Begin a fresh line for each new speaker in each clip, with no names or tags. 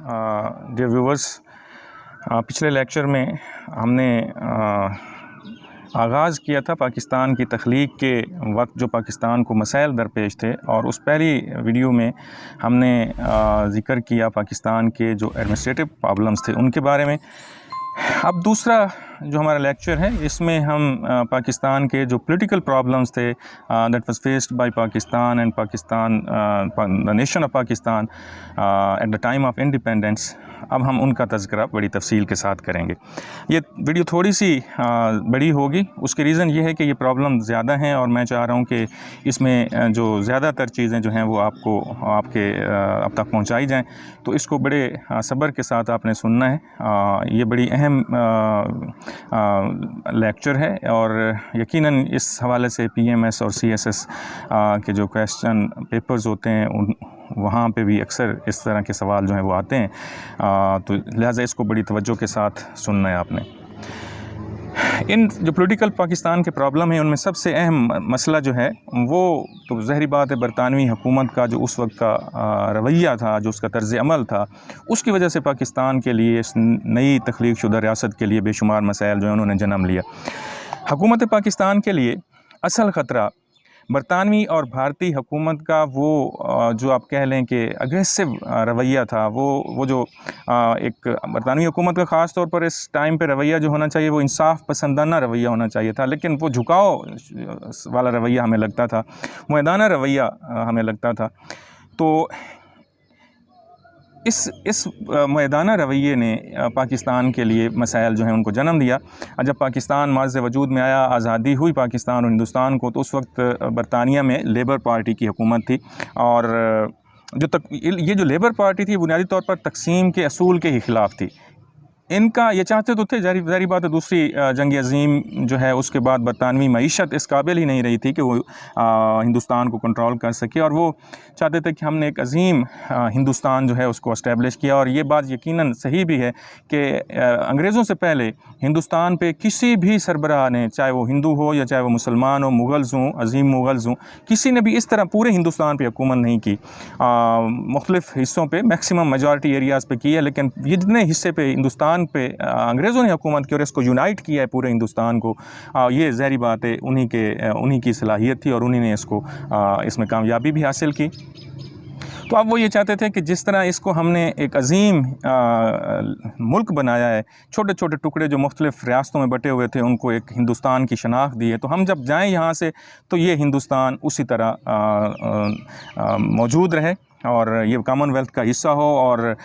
Dear viewers, पिछले lecture में हमने आगाज़ किया था पाकिस्तान की तख्लीक के वक्त जो पाकिस्तान को मसाइल दरपेश थे, और उस पहली वीडियो में हमने ज़िक्र किया पाकिस्तान के जो एडमिनिस्ट्रेटिव प्रॉब्लम्स थे उनके बारे में। अब दूसरा जो हमारा लेक्चर है इसमें हम पाकिस्तान के जो पॉलिटिकल प्रॉब्लम्स थे that was faced by Pakistan and Pakistan the nation of Pakistan at the time of independence, अब हम उनका तज़किरा बड़ी तफसील के साथ करेंगे। ये वीडियो थोड़ी सी बड़ी होगी, उसके रीज़न ये है कि ये प्रॉब्लम ज़्यादा हैं और मैं चाह रहा हूँ कि इसमें जो ज़्यादातर चीज़ें जो हैं वो आपको आपके अब तक पहुँचाई जाएँ, तो इसको बड़े सब्र के साथ आपने सुनना है। ये बड़ी अहम लेक्चर है और यकीनन इस हवाले से PMS और CSS के जो क्वेश्चन पेपर्स होते हैं उन वहाँ पे भी अक्सर इस तरह के सवाल जो हैं वो आते हैं, तो लिहाजा इसको बड़ी तवज्जो के साथ सुनना है आपने। इन जो पॉलिटिकल पाकिस्तान के प्रॉब्लम है उनमें सबसे अहम मसला जो है वो तो ज़ाहिर बात है बरतानवी हुकूमत का जो उस वक्त का रवैया था, जो उसका तर्ज़ अमल था, उसकी वजह से पाकिस्तान के लिए इस नई तख्लीक शुदा रियासत के लिए बेशुमार मसाइल जो है उन्होंने जन्म लिया। हुकूमत पाकिस्तान के लिए असल ख़तरा बरतानवी और भारतीय हुकूमत का वो जो आप कह लें कि अग्रेसिव रवैया था, वो जो एक बरतानवी हुकूमत का ख़ास तौर पर इस टाइम पे रवैया जो होना चाहिए वो इंसाफ पसंदाना रवैया होना चाहिए था, लेकिन वो झुकाव वाला रवैया हमें लगता था, मुआदाना रवैया हमें लगता था। तो इस मुआदाना रवैये ने पाकिस्तान के लिए मसाइल जो हैं उनको जन्म दिया। जब पाकिस्तान माज़ वजूद में आया, आज़ादी हुई पाकिस्तान और हिंदुस्तान को, तो उस वक्त बरतानिया में लेबर पार्टी की हुकूमत थी, और ये जो लेबर पार्टी थी बुनियादी तौर पर तकसीम के असूल के ही ख़िलाफ़ थी। इनका ये चाहते तो थे, ज़ाहिर बात है दूसरी जंग अज़ीम जो है उसके बाद बरतानवी मईशत इस काबिल ही नहीं रही थी कि वो हिंदुस्तान को कंट्रोल कर सके, और वो चाहते थे कि हमने एक अज़ीम हिंदुस्तान जो है उसको इस्टेब्लिश किया। और ये बात यकीनन सही भी है कि अंग्रेज़ों से पहले हिंदुस्तान पे किसी भी सरबराह ने, चाहे वो हिंदू हो या चाहे वो मुसलमान हो, मुग़ल्स हों, अज़ीम मुग़ल्स हों, किसी ने भी इस तरह पूरे हिंदुस्तान पर हुकूमत नहीं की। मुख्तलिफ़ हिस्सों पर मैक्सिमम मेजॉरिटी एरियाज़ पर की है, लेकिन ये जितने हिस्से पे हिंदुस्तान पे अंग्रेज़ों ने हुकूमत की और इसको यूनाइट किया है पूरे हिंदुस्तान को, ये ज़ाहिर बात है उन्हीं की सलाहियत थी और उन्हीं ने इसको इसमें कामयाबी भी हासिल की। तो अब वो ये चाहते थे कि जिस तरह इसको हमने एक अज़ीम मुल्क बनाया है, छोटे छोटे टुकड़े जो मुख्तलिफ़ रियासतों में बटे हुए थे उनको एक हिंदुस्तान की शनाख्त दी है, तो हम जब जाएँ यहाँ से तो ये हिंदुस्तान उसी तरह मौजूद रहे और ये कॉमनवेल्थ का हिस्सा हो, और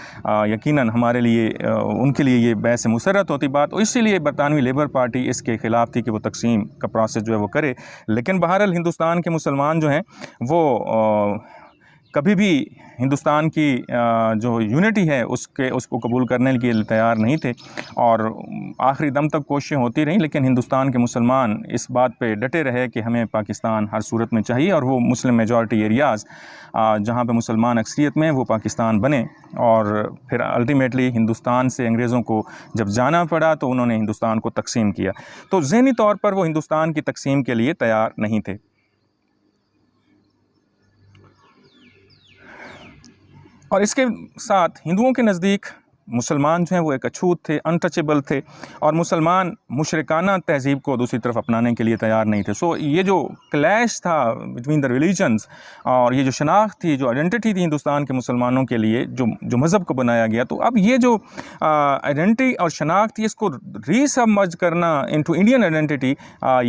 यकीनन हमारे लिए उनके लिए ये बहस मुसर्रत होती बात। और इसीलिए बरतानवी लेबर पार्टी इसके ख़िलाफ़ थी कि वो तकसीम का प्रोसेस जो है वो करे। लेकिन बहरहाल हिंदुस्तान के मुसलमान जो हैं वो कभी भी हिंदुस्तान की जो यूनिटी है उसको कबूल करने के लिए तैयार नहीं थे, और आखिरी दम तक कोशिशें होती रहीं, लेकिन हिंदुस्तान के मुसलमान इस बात पे डटे रहे कि हमें पाकिस्तान हर सूरत में चाहिए, और वो मुस्लिम मेजॉरिटी एरियाज़ जहाँ पे मुसलमान अक्सरियत में वो पाकिस्तान बने। और फिर अल्टीमेटली हिंदुस्तान से अंग्रेज़ों को जब जाना पड़ा तो उन्होंने हिंदुस्तान को तकसीम किया। तो ज़हनी तौर पर वो हिंदुस्तान की तकसीम के लिए तैयार नहीं थे। और इसके साथ हिंदुओं के नज़दीक मुसलमान जो हैं वो एक अछूत थे, अनटचेबल थे, और मुसलमान मुशरिकाना तहज़ीब को दूसरी तरफ अपनाने के लिए तैयार नहीं थे। सो ये जो क्लैश था बिटवीन द रिलीजन्स, और ये जो शनाख्त थी, जो आइडेंटिटी थी हिंदुस्तान के मुसलमानों के लिए जो मज़हब को बनाया गया, तो अब ये जो आइडेंटिटी और शनाख्त थी इसको रीसबमर्ज करना इनटू इंडियन आइडेंटिटी,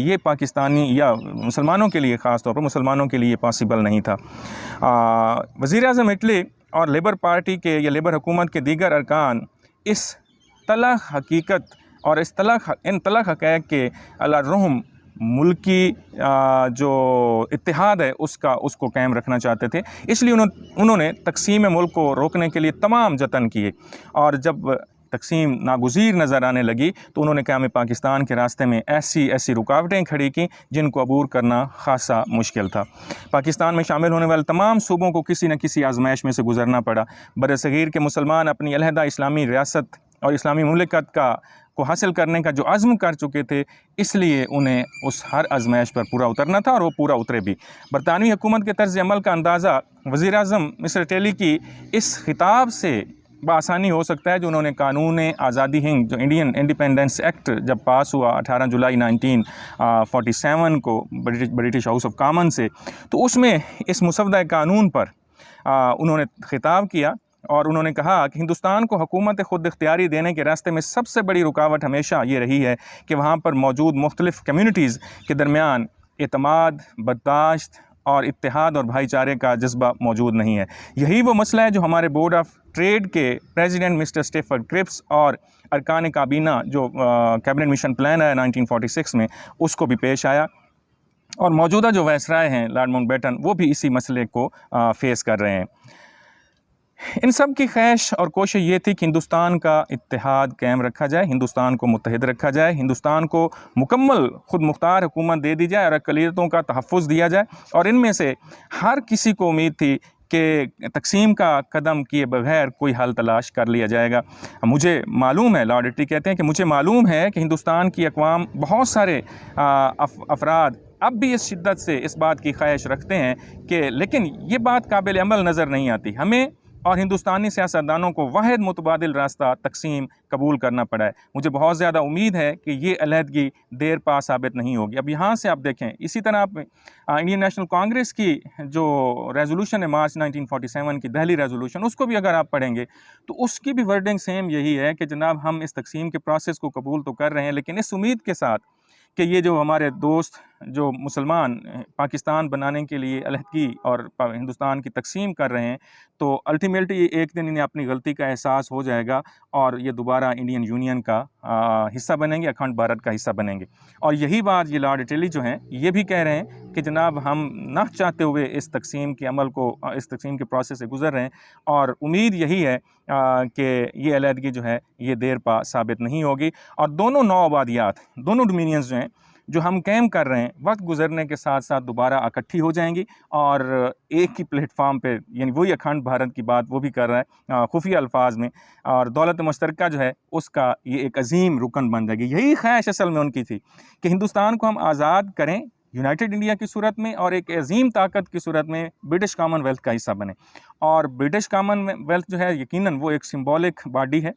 ये पाकिस्तानी या मुसलमानों के लिए, ख़ास तौर पर मुसलमानों के लिए पॉसिबल नहीं था। वज़ीर-ए-आज़म इटली और लेबर पार्टी के या लेबर हुकूमत के दीगर अरकान इस तलख़ हकीकत और इन तलख़ हक़ैक़ के अला-रहम मुल्की जो इत्तेहाद है उसको कायम रखना चाहते थे। इसलिए उन्होंने तक़सीम मुल्क को रोकने के लिए तमाम जतन किए, और जब तकसीम नागुज़ीर नज़र आने लगी तो उन्होंने क़याम पाकिस्तान के रास्ते में ऐसी रुकावटें खड़ी की जिनको अबूर करना ख़ासा मुश्किल था। पाकिस्तान में शामिल होने वाले तमाम सूबों को किसी न किसी आजमाइश में से गुज़रना पड़ा। बरसग़ीर के मुसलमान अपनी अलहदा इस्लामी रियासत और इस्लामी मुमलिकत को हासिल करने का जो अज़्म कर चुके थे, इसलिए उन्हें उस हर आजमाइश पर पूरा उतरना था, और वो पूरा उतरे भी। बरतानवी हुकूमत के तर्ज़ अमल का अंदाज़ा वज़ीर-ए-आज़म मिस्टर टेली की इस खिताब से बआसानी हो सकता है जो उन्होंने कानून आज़ादी हिंद, जो इंडियन इंडिपेंडेंस एक्ट जब पास हुआ 18 जुलाई 1947 को ब्रिटिश हाउस ऑफ कॉमन से, तो उसमें इस मुसवदा कानून पर उन्होंने खिताब किया और उन्होंने कहा कि हिंदुस्तान को हुकूमत खुद इख्तियारी देने के रास्ते में सबसे बड़ी रुकावट हमेशा ये रही है कि वहाँ पर मौजूद मुख्तलिफ़ कम्यूनिटीज़ के दरमियान एतमाद, बर्दाश्त और इत्तेहाद और भाईचारे का जज्बा मौजूद नहीं है। यही वो मसला है जो हमारे बोर्ड ऑफ ट्रेड के प्रेसिडेंट मिस्टर स्टेफर्ड क्रिप्स और अरकान काबीना जो कैबिनेट मिशन प्लान है 1946 में, उसको भी पेश आया और मौजूदा जो वायसराय हैं लॉर्ड माउंटबेटन, वो भी इसी मसले को फेस कर रहे हैं। इन सब की ख्वाहिश और कोशिश ये थी कि हिंदुस्तान का इत्तेहाद कायम रखा जाए, हिंदुस्तान को मुत्तहिद रखा जाए, हिंदुस्तान को मुकम्मल खुद मुख्तार हुकूमत दे दी जाए और अक़लियतों का तहफ़्फ़ुज़ दिया जाए। और इनमें से हर किसी को उम्मीद थी कि तकसीम का कदम किए बगैर कोई हल तलाश कर लिया जाएगा। मुझे मालूम है, लॉर्ड एटली कहते हैं कि मुझे मालूम है कि हिंदुस्तान की अक़वाम बहुत सारे अफराद अब भी इस शिद्दत से इस बात की ख्वाहिश रखते हैं कि, लेकिन ये बात काबिल अमल नज़र नहीं आती। हमें और हिंदुस्तानी सियासतदानों को वाहिद मुतबादिल रास्ता तकसीम कबूल करना पड़ा है। मुझे बहुत ज़्यादा उम्मीद है कि ये अलहदगी देर पा साबित नहीं होगी। अब यहाँ से आप देखें, इसी तरह आप इंडियन नेशनल कांग्रेस की जो रेजोल्यूशन है मार्च 1947 की दहली रेजोल्यूशन, उसको भी अगर आप पढ़ेंगे तो उसकी भी वर्डिंग सेम यही है कि जनाब हम इस तकसीम के प्रोसेस को कबूल तो कर रहे हैं, लेकिन इस उम्मीद के साथ कि ये जो हमारे दोस्त जो मुसलमान पाकिस्तान बनाने के लिए अलहदगी और हिंदुस्तान की तकसीम कर रहे हैं, तो अल्टीमेटली एक दिन इन्हें अपनी गलती का एहसास हो जाएगा और ये दोबारा इंडियन यूनियन का हिस्सा बनेंगे, अखंड भारत का हिस्सा बनेंगे। और यही बात ये लॉर्ड एटली जो हैं ये भी कह रहे हैं कि जनाब हम ना चाहते हुए इस तकसीम के अमल को, इस तकसीम के प्रोसेस से गुज़र रहे हैं और उम्मीद यही है कि ये अलहदगी जो है ये देर पा साबित नहीं होगी। और दोनों नौ आबादियात, दोनों डोमिनियंस जो हैं जो हम कैम कर रहे हैं, वक्त गुजरने के साथ साथ दोबारा इकट्ठी हो जाएंगी और एक ही प्लेटफार्म पे, यानी वही अखंड भारत की बात वो भी कर रहा है खुफिया अल्फाज में, और दौलत मुश्तरका जो है उसका ये एक अजीम रुकन बन जाएगी। यही ख्वाहिश असल में उनकी थी कि हिंदुस्तान को हम आज़ाद करें यूनाइटेड इंडिया की सूरत में और एक अजीम ताकत की सूरत में ब्रिटिश कॉमनवेल्थ का हिस्सा बने। और ब्रिटिश कॉमनवेल्थ जो है यकीनन वो एक सिंबॉलिक बॉडी है,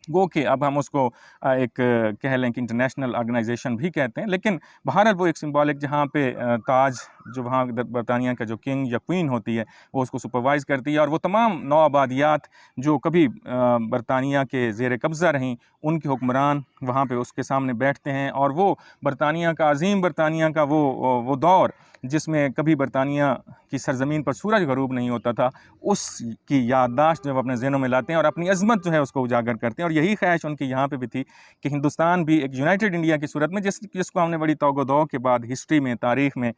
गो कि अब हम उसको एक कह लें कि इंटरनेशनल ऑर्गेनाइजेशन भी कहते हैं, लेकिन बहरहाल वो एक सिंबॉलिक, जहाँ पे ताज जो वहाँ बरतानिया का जो किंग या क्वीन होती है वो उसको सुपरवाइज़ करती है और वो तमाम नौ आबादियात जो कभी बरतानिया के ज़ेर कब्ज़ा रहीं, उनके हुक्मरान वहाँ पे उसके सामने बैठते हैं और वो बरतानिया का, अजीम बरतानिया का वो दौर जिसमें कभी बरतानिया की सरज़मीन पर सूरज गरूब नहीं होता था, उसकी याददाश्त जब अपने ज़हनों में लाते हैं और अपनी अज़मत जो है उसको उजागर करते हैं। और यही ख्वाहिश उनकी यहाँ पे भी थी कि हिंदुस्तान भी एक यूनाइटेड इंडिया की सूरत में, जिसको हमने बड़ी तौगो-दौ के बाद हिस्ट्री में, तारीख़ में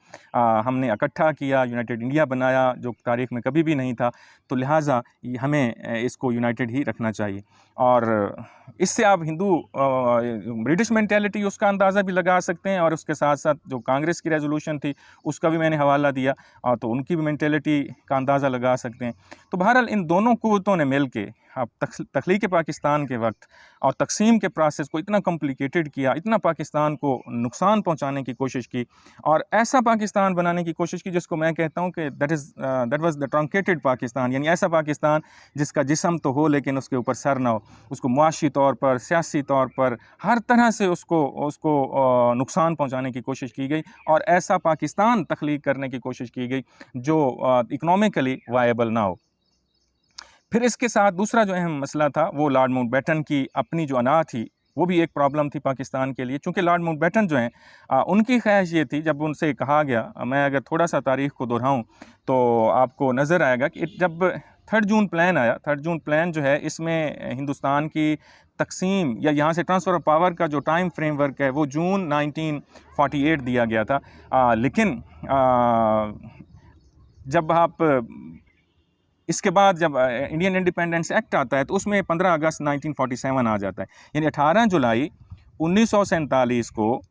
हमने इकट्ठा किया, यूनाइटेड इंडिया बनाया जो तारीख़ में कभी भी नहीं था, तो लिहाजा हमें इसको यूनाइटेड ही रखना चाहिए। और इससे आप ब्रिटिश मेंटालिटी उसका अंदाज़ा भी लगा सकते हैं और उसके साथ साथ जो कांग्रेस की रेजोल्यूशन थी उसका भी मैंने हवाला दिया, तो उनकी भी मेंटालिटी का अंदाज़ा लगा सकते हैं। तो बहरहाल इन दोनों क़ुव्वतों ने मिल के अब तख्लीक़ पाकिस्तान के वक्त और तकसीम के प्रोसेस को इतना कॉम्प्लिकेटेड किया, इतना पाकिस्तान को नुकसान पहुंचाने की कोशिश की और ऐसा पाकिस्तान बनाने की कोशिश की जिसको मैं कहता हूं कि that was the truncated Pakistan, यानी ऐसा पाकिस्तान जिसका जिस्म तो हो लेकिन उसके ऊपर सर ना हो। उसको मुआशी तौर पर, सियासी तौर पर, हर तरह से उसको नुकसान पहुँचाने की कोशिश की गई और ऐसा पाकिस्तान तख्लीक़ करने की कोशिश की गई जो इकनॉमिकली वायबल ना हो। फिर इसके साथ दूसरा जो अहम मसला था वो लॉर्ड माउंटबेटन की अपनी जो अना थी, वो भी एक प्रॉब्लम थी पाकिस्तान के लिए, चूँकि लॉर्ड माउंटबेटन जो हैं उनकी ख्वाहिश ये थी, जब उनसे कहा गया, मैं अगर थोड़ा सा तारीख़ को दोहराऊँ तो आपको नज़र आएगा कि जब 3 जून प्लान आया, 3 जून प्लान जो है इसमें हिंदुस्तान की तकसीम या यहाँ से ट्रांसफ़र ऑफ पावर का जो टाइम फ्रेमवर्क है वो जून 1948 दिया गया था। लेकिन जब आप इसके बाद जब इंडियन इंडिपेंडेंस एक्ट आता है तो उसमें 15 अगस्त 1947 आ जाता है, यानी 18 जुलाई 1947 को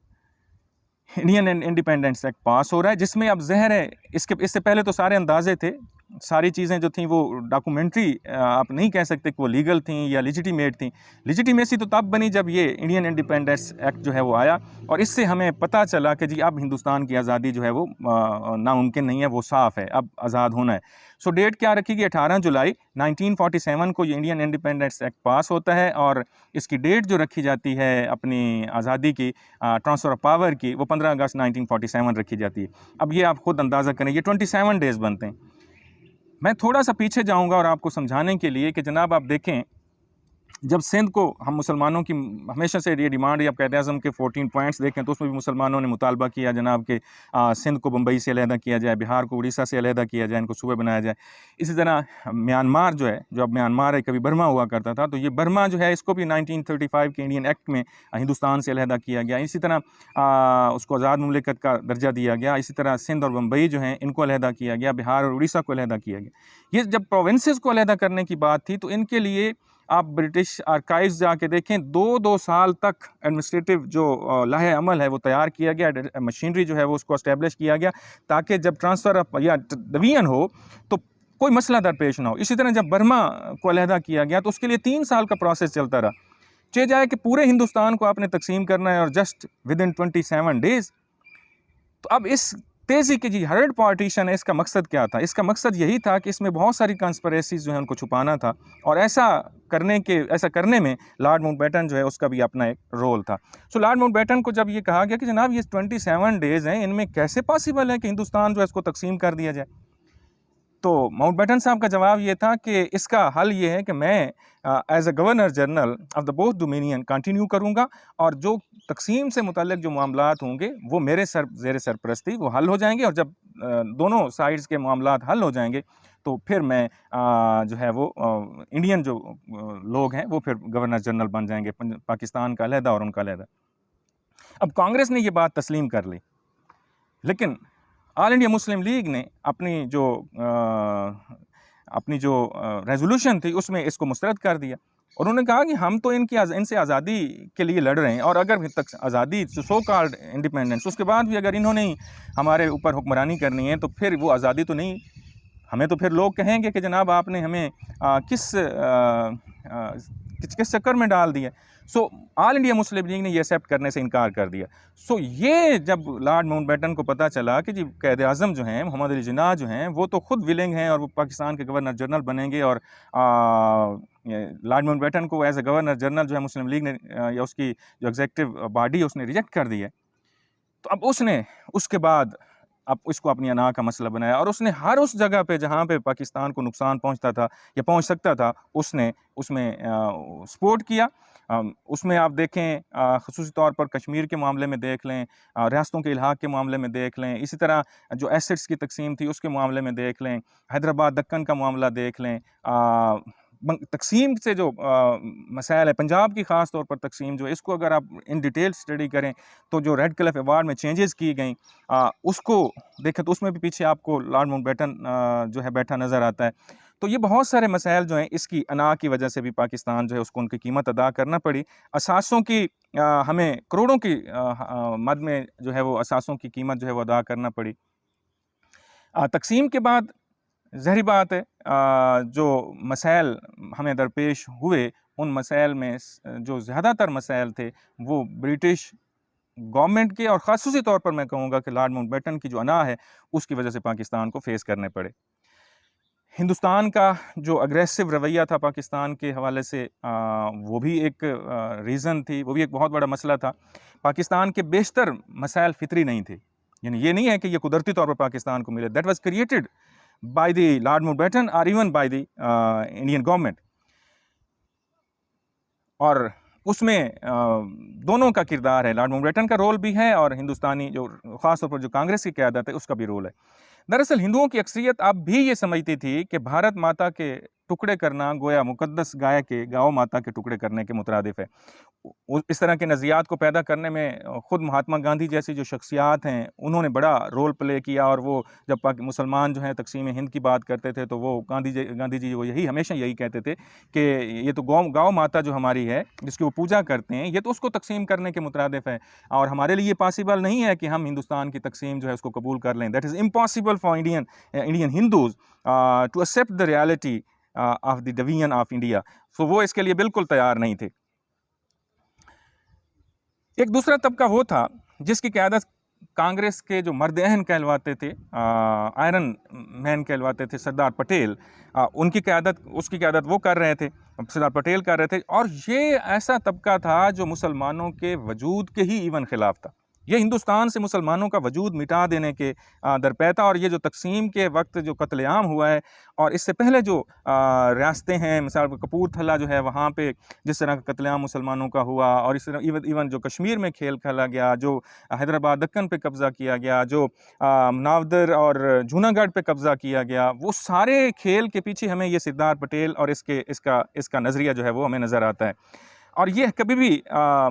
इंडियन इंडिपेंडेंस एक्ट पास हो रहा है, जिसमें अब ज़हर है, इससे पहले तो सारे अंदाजे थे सारी चीज़ें जो थी वो डॉक्यूमेंट्री आप नहीं कह सकते कि वो लीगल थी या लिजिटिमेट थी। लिजिटिमेसी तो तब बनी जब ये इंडियन इंडिपेंडेंस एक्ट जो है वो आया, और इससे हमें पता चला कि जी अब हिंदुस्तान की आज़ादी जो है वो नामुमकिन नहीं है, वो साफ़ है, अब आज़ाद होना है। सो डेट क्या रखी गई, 18 जुलाई 1947 को ये इंडियन इंडिपेंडेंस एक्ट पास होता है, और इसकी डेट जो रखी जाती है अपनी आज़ादी की ट्रांसफ़र ऑफ पावर की, वो 15 अगस्त 1947 रखी जाती है। अब ये आप खुद अंदाज़ा करें, ये 27 डेज़ बनते हैं। मैं थोड़ा सा पीछे जाऊंगा और आपको समझाने के लिए कि जनाब आप देखें, जब सिंध को हम मुसलमानों की हमेशा से ये डिमांड है, आप कायदे आज़म के 14 पॉइंट्स देखें तो उसमें भी मुसलमानों ने मुतालबा किया जनाब कि सिंध को बम्बई से अलहदा किया जाए, बिहार को उड़ीसा से अलहदा किया जाए, इनको सूबे बनाया जाए। इसी तरह म्यांमार जो है, जो अब म्यांमार है, कभी बर्मा हुआ करता था, तो ये बर्मा जो है इसको भी 1935 के इंडियन एक्ट में हिंदुस्तान से अलहदा किया गया। इसी तरह उसको आज़ाद मुमलिकत का दर्जा दिया गया। इसी तरह सिंध और बम्बई जो हैं इनको अलहदा किया गया, बिहार और उड़ीसा को अलहदा किया गया। ये जब प्रोविंसेस को अलहदा करने की बात थी तो इनके लिए आप ब्रिटिश आर्काइव्स जाके देखें, 2-2 साल तक एडमिनिस्ट्रेटिव जो लाहे अमल है वो तैयार किया गया, मशीनरी जो है वो उसको एस्टेब्लिश किया गया, ताकि जब ट्रांसफ़र या डिवीज़न हो तो कोई मसला दरपेश ना हो। इसी तरह जब बर्मा को अलहदा किया गया तो उसके लिए 3 साल का प्रोसेस चलता रहा। चाहे जाए कि पूरे हिंदुस्तान को आपने तकसीम करना है और जस्ट विदिन 27 डेज़। तो अब इस तेज़ी की जी हर्ड पार्टीशन है, इसका मकसद क्या था? इसका मकसद यही था कि इसमें बहुत सारी कंस्पिरेसीज़ जो हैं उनको छुपाना था, और ऐसा करने में लॉर्ड माउंटबेटन जो है उसका भी अपना एक रोल था। सो लॉर्ड माउंटबेटन को जब ये कहा गया कि जनाब ये 27 डेज़ हैं, इनमें कैसे पॉसिबल है कि हिंदुस्तान जो है इसको तकसीम कर दिया जाए? तो माउंटबेटन साहब का जवाब ये था कि इसका हल ये है कि मैं as a governor general of the both dominion continue करूँगा, और जो तकसीम से मुतल्लिक जो मामलात होंगे वो मेरे ज़ेर सरपरस्ती वो हल हो जाएंगे, और जब दोनों साइड्स के मामलात हल हो जाएंगे तो फिर मैं जो है वो इंडियन जो लोग हैं वो फिर गवर्नर जनरल बन जाएंगे, पाकिस्तान का अलहदा और उनका अलहदा। अब कांग्रेस ने ये बात तस्लीम कर ली, लेकिन ऑल इंडिया मुस्लिम लीग ने अपनी जो रेजोल्यूशन थी उसमें इसको मुस्तरद कर दिया, और उन्होंने कहा कि हम तो इनसे आज़ादी के लिए लड़ रहे हैं, और अगर तक आज़ादी सो कॉल्ड इंडिपेंडेंस उसके बाद भी अगर इन्होंने ही हमारे ऊपर हुक्मरानी करनी है तो फिर वो आज़ादी तो नहीं, हमें तो फिर लोग कहेंगे कि जनाब आपने हमें किस चक्कर में डाल दिया। So all India Muslim league ने ये एक्सेप्ट करने से इनकार कर दिया। सो ये जब लॉर्ड माउंटबेटन को पता चला कि जी कायदे आज़म जो हैं मोहम्मद अली जिन्ना जो हैं वो तो खुद विलिंग हैं और वो पाकिस्तान के गवर्नर जनरल बनेंगे, और लॉर्ड माउंटबेटन को एज ए गवर्नर जनरल जो है मुस्लिम लीग ने या उसकी जो एग्जीक्यूटिव बॉडी है उसने रिजेक्ट कर दिया। तो अब उसने उसके बाद अब इसको अपनी अना का मसला बनाया, और उसने हर उस जगह पे जहाँ पे पाकिस्तान को नुकसान पहुँचता था या पहुँच सकता था उसने उसमें सपोर्ट किया। उसमें आप देखें ख़ुसूसी तौर पर कश्मीर के मामले में देख लें, रियासतों के इलाक़ के मामले में देख लें, इसी तरह जो एसेट्स की तकसीम थी उसके मामले में देख लें, हैदराबाद दक्कन का मामला देख लें, तकसीम से जो मसाइल है पंजाब की ख़ास तौर पर तकसीम जो है इसको अगर आप इन डिटेल स्टडी करें तो जो रेड क्लिफ अवार्ड में चेंजेस की गई उसको देखें तो उसमें भी पीछे आपको लॉर्ड माउंटबेटन जो है बैठा नज़र आता है। तो ये बहुत सारे मसाइल जो हैं इसकी अना की वजह से भी पाकिस्तान जो है उसको उनकी कीमत अदा करना पड़ी। असासों की हमें करोड़ों की मद में जो है वो असासों की कीमत जो है वो अदा करना पड़ी। तकसीम के बाद ज़ाहिर बात है जो मसाइल हमें दरपेश हुए उन मसाइल में जो ज़्यादातर मसाइल थे वो ब्रिटिश गवर्नमेंट के और ख़ासूसी तौर पर मैं कहूँगा कि लॉर्ड माउंटबेटन की जो अना है उसकी वजह से पाकिस्तान को फेस करने पड़े। हिंदुस्तान का जो अग्रेसिव रवैया था पाकिस्तान के हवाले से वो भी एक रीज़न थी, वो भी एक बहुत बड़ा मसला था। पाकिस्तान के बेशतर मसाइल फितरी नहीं थे, यानी ये नहीं है कि ये कुदरती तौर पर पाकिस्तान को मिले, that was created by the Lord Mountbatten और even by the Indian government. और उसमें दोनों का किरदार है, लॉर्ड माउंटबेटन का रोल भी है और हिंदुस्तानी जो ख़ास तौर पर जो कांग्रेस की क़यादत है उसका भी रोल है। दरअसल हिंदुओं की अक्सरियत अब भी ये समझती थी कि भारत माता के टुकड़े करना गोया मुकद्दस गाय के गौ माता के टुकड़े करने के मुतरादिफ है। इस तरह के नज़रियात को पैदा करने में ख़ुद महात्मा गांधी जैसी जो शख्सियात हैं उन्होंने बड़ा रोल प्ले किया। और वो जब मुसलमान जो हैं तकसीम हिंद की बात करते थे तो वो गांधी जी वो हमेशा यही कहते थे कि ये तो गौ माता जो हमारी है जिसकी वो पूजा करते हैं ये तो उसको तकसीम करने के मुतरादिफ है, और हमारे लिए पॉसिबल नहीं है कि हम हिंदुस्तान की तकसीम जो है उसको कबूल कर लें। That is impossible for Indian Hindus to accept the reality of the division of India. So वो इसके लिए बिल्कुल तैयार नहीं थे। एक दूसरा तबका वो था जिसकी क़यादत कांग्रेस के जो मर्द अहन कहलवाते थे, आयरन मैन कहलवाते थे, सरदार पटेल, उसकी क़यादत वो कर रहे थे, सरदार पटेल कर रहे थे। और ये ऐसा तबका था जो मुसलमानों के वजूद के ही इवन ख़िलाफ़ था। ये हिंदुस्तान से मुसलमानों का वजूद मिटा देने के दरपे था। और ये जो तकसीम के वक्त जो कत्लेआम हुआ है और इससे पहले जो रियासतें हैं, मिसाल कपूरथला जो है वहाँ पे जिस तरह का कत्लेआम मुसलमानों का हुआ, और इस तरह इवन जो कश्मीर में खेल खेला गया, जो हैदराबाद दक्कन पे कब्ज़ा किया गया, जो नावदर और जूनागढ़ पे कब्ज़ा किया गया, वो सारे खेल के पीछे हमें ये सरदार पटेल और इसका नज़रिया जो है वो हमें नज़र आता है। और ये कभी भी